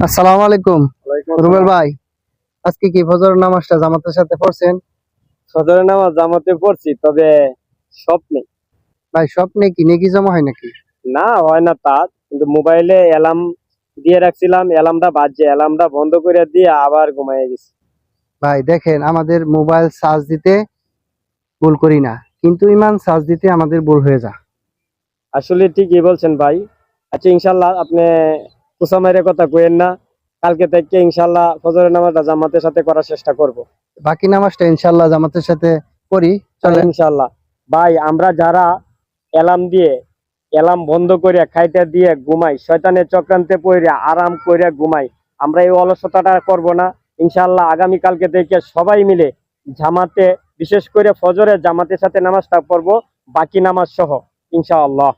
আসসালামু আলাইকুম রুবেল ভাই, আজকে কি ফজরের নামাজটা জামাতের সাথে পড়ছেন? ফজরের নামাজ জামাতে পড়ছি, তবে স্বপ্নে। ভাই স্বপ্নে কি নেকি জমা হয় নাকি? না, হয় না তা, কিন্তু মোবাইলে অ্যালার্ম দিয়ে রাখছিলাম, অ্যালার্মটা বাজছে, অ্যালার্মটা বন্ধ করে দিয়ে আবার ঘুমাইয়ে গেছি। ভাই দেখেন, আমাদের মোবাইল চার্জ দিতে ভুল করি না, কিন্তু ইমান চার্জ দিতে আমাদের ভুল হয়ে যায়। আসলে ঠিকই বলছেন ভাই। আচ্ছা, ইনশাল্লাহ আপনি কুসামাইরের কথা কইেন না। কালকে থেকে ইনশাল্লাহ ফজরের নামাজটা জামাতের সাথে করার চেষ্টা করব। বাকি নামাজটা ইনশাল্লাহ জামাতের সাথে করি, চলেন। ইনশাল্লাহ। ভাই, আমরা যারা অ্যালার্ম বন্ধ করে খাইতে দিয়ে ঘুমাই, শয়তানের চক্রান্তে পড়ে আরাম করে ঘুমাই, আমরা এই অলসতাটা করব না। ইনশাল্লাহ আগামী কালকে থেকে সবাই মিলে জামাতে, বিশেষ করে ফজরের জামাতের সাথে নামাজটা পড়বো, বাকি নামাজ সহ ইনশাআল্লাহ।